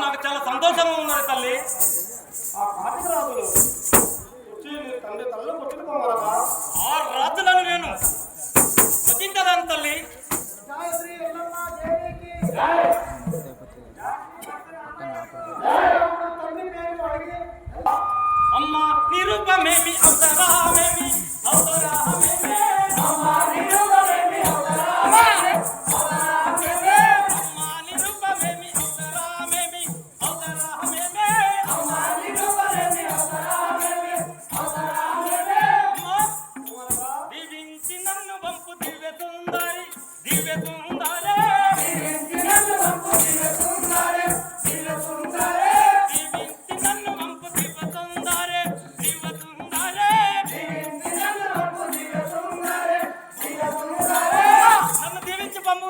నాకు చాలా సంతోషంగా ఉన్నది తల్లి. ఆ రాజులను నేను వచించదాను తల్లి. అమ్మ నిరూపమేమి అవసరమేమి అవసరమేమి అమ్మ నిరూపమేమి అవసరమేమి అమ్మ నిరూపమేమి అవసరమేమి అవసరమేమి అమ్మ నిరూపమేమి అవసరమేమి అవసరమేమి అమ్మ దీవించి నన్ను పంపు దివ్య సుందరి దివ్య సుందరి దీవించి నన్ను పంపు దివ్య సుందరి దివ్య సుందరి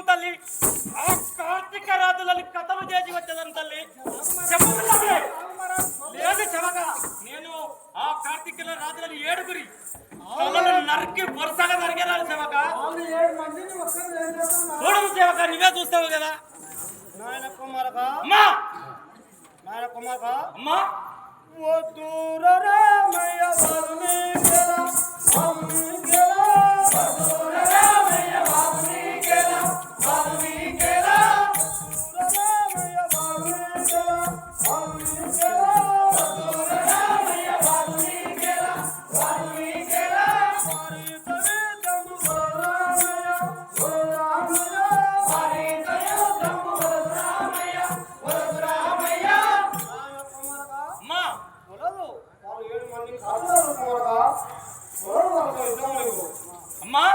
తల్లి. ఆ కార్తీక రాజులని కథలు చేసి వచ్చేదని తల్లి చెప్పండి. లేదు చెవగా నేను ఆ కార్తీక రాజులని 7గురి తలను నరికి వరుసగా నరికేరాలి చెవక. చూడము చెవక, నువ్వే చూస్తావు కదా. నాయన కుమారగా అమ్మా, నాయన కుమారగా అమ్మా ఓ దూర రామయ్య అమ్మా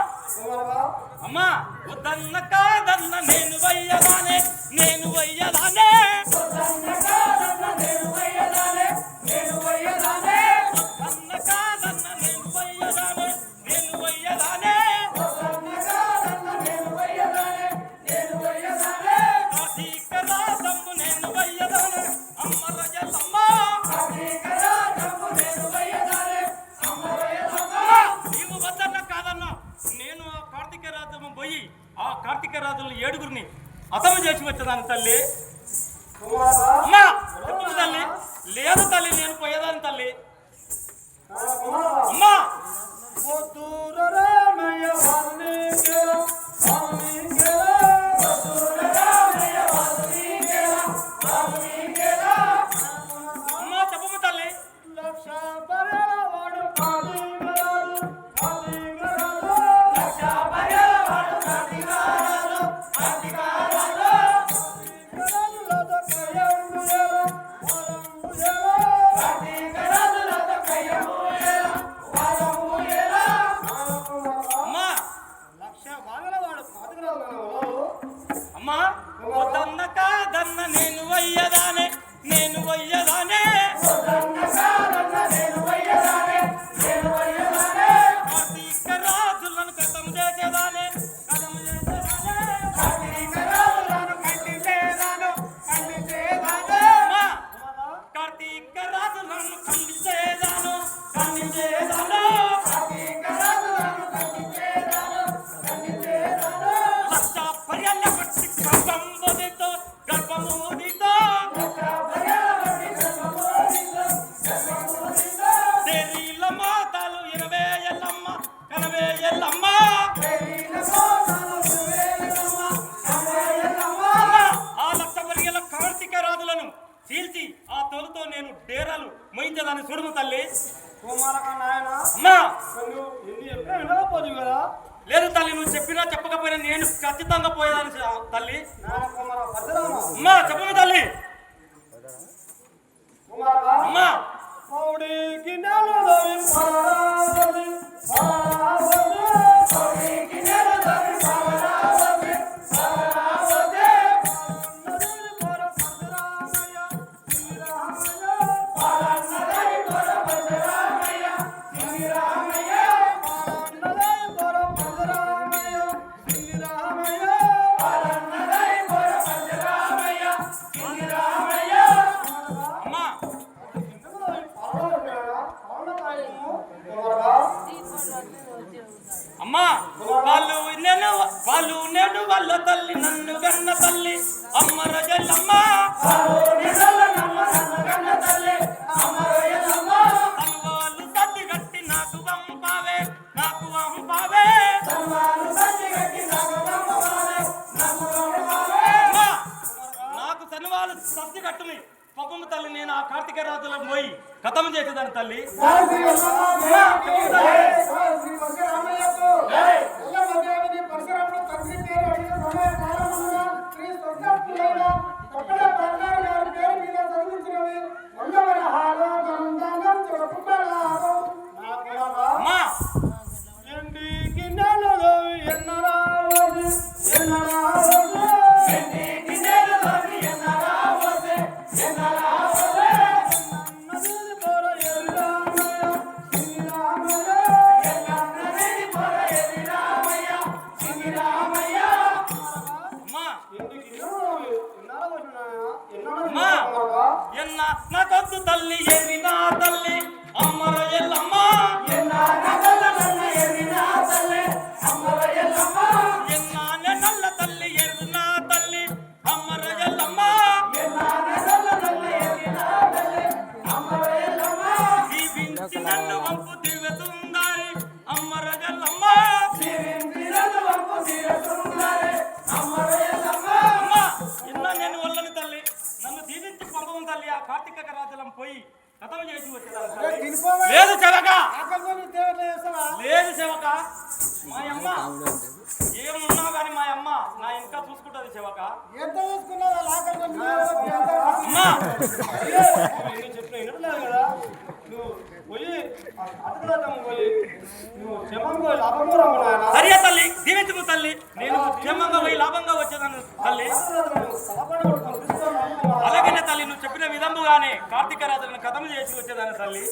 అమ్మా వద్దన్న కాదన్న నేను వయ్యదానే నేను వయ్యదానే వద్దన్న కాదన్న నేను వయ్యదానే నేను వయ్యదానే వద్దన్న కాదన్న నేను వయ్యదానే నేను వయ్యదానే వద్దన్న కాదన్న నేను వయ్యదానే నేను వయ్యదానే కార్తీక రాజమ్ము నేను వయ్యదానే అమ్మ రజలమ్మ కార్తీక రాజమ్ము నేను వయ్యదానే అమ్మ రజలమ్మ. నీవు వద్దన్న కాదన్న నేను ఆ కార్తీక రాజమ్మ పోయి ఆ కార్తీక రాజులను 7గురిని అతము చేసి వచ్చేదాన్ని తల్లి. అమ్మా చెప్పు తల్లి. లేదు తల్లి, నేను పోయేదాన్ని తల్లి. అమ్మా రామయ్య వద్దన్న కాదన్న నేను వయ్యదానే కార్తీక రాజులను కథం చేసేదానే కార్తీక రాజులను ఖండించేదాను లక్ష పర్యాల పట్టి గర్భమూదితో శరీర మాతలు 20 ఏళ్ళమ్మ 80 ఏళ్ళమ్మ ఆ లక్ష పర్యాల కార్తీక రాజులను చీల్చి ఆ తోలుతో నేను డేరాలు మోయించదాన్ని చూడము తల్లి. అమ్మా లేదు తల్లి, నువ్వు చెప్పినా చెప్పకపోయినా నేను ఖచ్చితంగా పోయేదాన్ని తల్లి. అమ్మా చెప్పము తల్లి. అమ్మా అమ్మా వాళ్ళు నేను వాళ్ళ తల్లి నన్ను గన్న తల్లి అమ్మ రజల్లమ్మ వాళ్ళు సద్ది గట్టి నాకు వంపావే నాకు శనివాళ్ళు సద్ది కట్టుని పప్పమ్మ తల్లి. నేను ఆ కార్తీక రాజులకు పోయి కథం చేసేదాన్ని తల్లి. నాకొద్దు తల్లి ఏమి నా తల్లి అమ్మ రొయ్యలమ్మ ఎన్నానే నల్ల తల్లి ఎరు నా తల్లి అమ్మ రొయ్యలమ్మ దీవించి నన్ను వంపు దివ్యతుందారి అమ్మ రొయ్యలమ్మ ఎన్నా నేను వల్లని తల్లి నన్ను దీవించి పంపం తల్లి. ఆ కార్తీక రాజులం పోయి కథం చేసి వచ్చేదాన్ని. లేదు సేవక, లేదు సేవక, మా అమ్మ ఏమున్నా కానీ మా అమ్మ నా ఇంకా చూసుకుంటది సేవక. అమ్మా చెప్పిన కదా నువ్వు పోయి సరే తల్లి, దీవించు తల్లి. నేను క్షేమంగా పోయి లాభంగా వచ్చేదాన్ని తల్లి. అలాగనే తల్లి నువ్వు చెప్పిన విధంగానే కార్తీక రాజులను కథం చేసి వచ్చేదాన్ని తల్లి.